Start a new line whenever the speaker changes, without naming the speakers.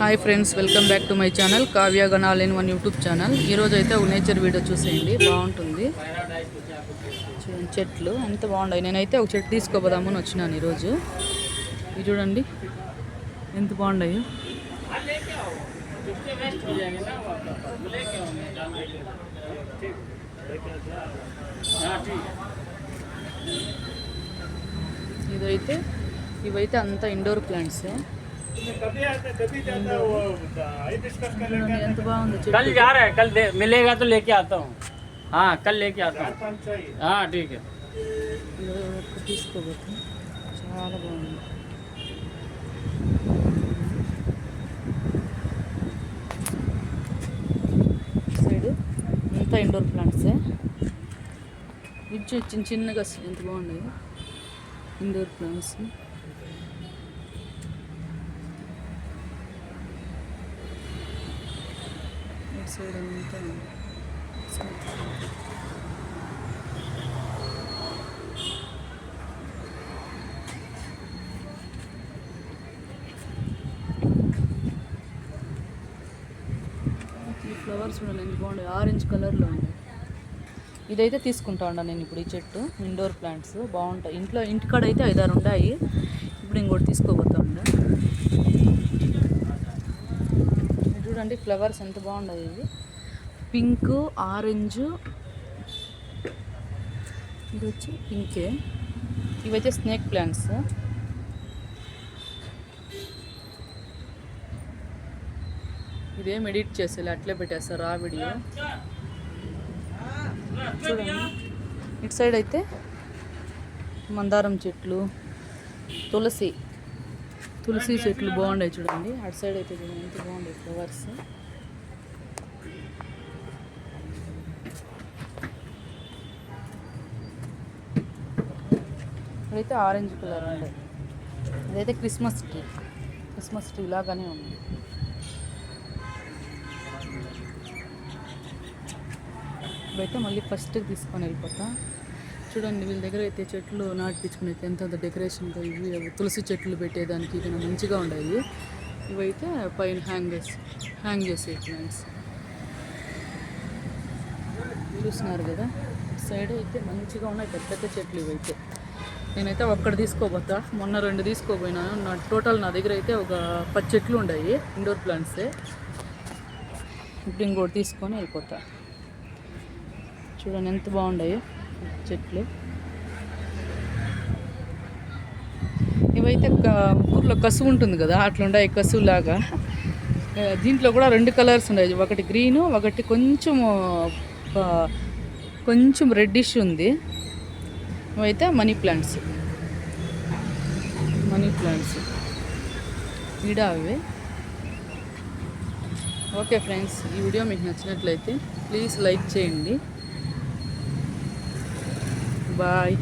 Hi friends, welcome back to my channel Kavya Ganal in one YouTube channel. ఈరోజు అయితే ఒక nature video చూసేయండి, బాగుంటుంది. చెట్లు ఎంత బాగున్నాయి. నేనైతే ఒక చెట్టు తీసుకోపోదామని వచ్చినాను ఈరోజు. ఇది చూడండి ఎంత బాగున్నాయో. ఇవైతే అంతా ఇండోర్ ప్లాంట్స్.
कल जा रहा है, कल मिलेगा तो लेके आता हूँ. हाँ कल लेके आता हूँ. हाँ ठीक है.
చాలా బాగుంది. సైడ్ అంతా ఇండోర్ ప్లాంట్సే. ఇచ్చి చిన్నగా ఎంత బాగున్నాయి ఇండోర్ ప్లాంట్స్. సైడ్ అంతా ఈ ఫ్లవర్స్ చూడాలి ఎంత బాగుంటాయి, ఆరెంజ్ కలర్లో ఉంది. ఇదైతే తీసుకుంటా ఉన్నా నేను ఇప్పుడు. ఈ చెట్టు ఇండోర్ ప్లాంట్స్ బాగుంటాయి. ఇంటికాడ అయితే 5-6 ఉన్నాయి. ఇప్పుడు ఇంకోటి తీసుకోబోతా ఉండే. చూడండి ఫ్లవర్స్ ఎంత బాగున్నాయి. ఇవి పింక్, ఆరెంజ్, ఇది వచ్చి పింకే. ఇవైతే స్నేక్ ప్లాంట్స్. ఇదేం ఎడిట్ చేసేలా అట్లే పెట్టేస్తారు ఆ వీడియో. చూడండి ఇటు సైడ్ అయితే మందారం చెట్లు, తులసి చెట్లు బాగున్నాయి చూడండి. అటు సైడ్ అయితే చూడండి ఎంత బాగున్నాయి ఫ్లవర్స్. అదైతే ఆరెంజ్ కలర్ ఉంది. అదైతే క్రిస్మస్ ట్రీ లాగానే ఉంది. ఇవైతే మళ్ళీ ఫస్ట్ తీసుకొని వెళ్ళిపోతా. చూడండి వీళ్ళ దగ్గర అయితే చెట్లు నాటిపించుకుని అయితే ఎంత డెకరేషన్గా ఇవి తులసి చెట్లు పెట్టేదానికి ఇక మంచిగా ఉన్నాయి. ఇవైతే పైన హ్యాంగ్ చేసే ప్లాంట్స్ చూస్తున్నారు కదా. సైడ్ అయితే మంచిగా ఉన్నాయి పెద్ద చెట్లు. ఇవైతే నేనైతే ఒక్కటి తీసుకోపోతా. మొన్న 2 తీసుకోపోయినాను. నా దగ్గర అయితే ఒక 10 చెట్లు ఉన్నాయి ఇండోర్ ప్లాంట్సే. ఇప్పుడు ఇంకోటి తీసుకొని వెళ్ళిపోతా. చూడండి ఎంత బాగున్నాయి చెట్లు. ఇవైతే ఊర్లో కసువు ఉంటుంది కదా, అట్లుంటాయి కసువులాగా. దీంట్లో కూడా 2 కలర్స్ ఉన్నాయి. ఒకటి గ్రీను, ఒకటి కొంచెం రెడ్డిష్ ఉంది. ఇవైతే మనీ ప్లాంట్స్ ఈడ అవి. ఓకే ఫ్రెండ్స్, ఈ వీడియో మీకు నచ్చినట్లయితే ప్లీజ్ లైక్ చేయండి. బాయ్.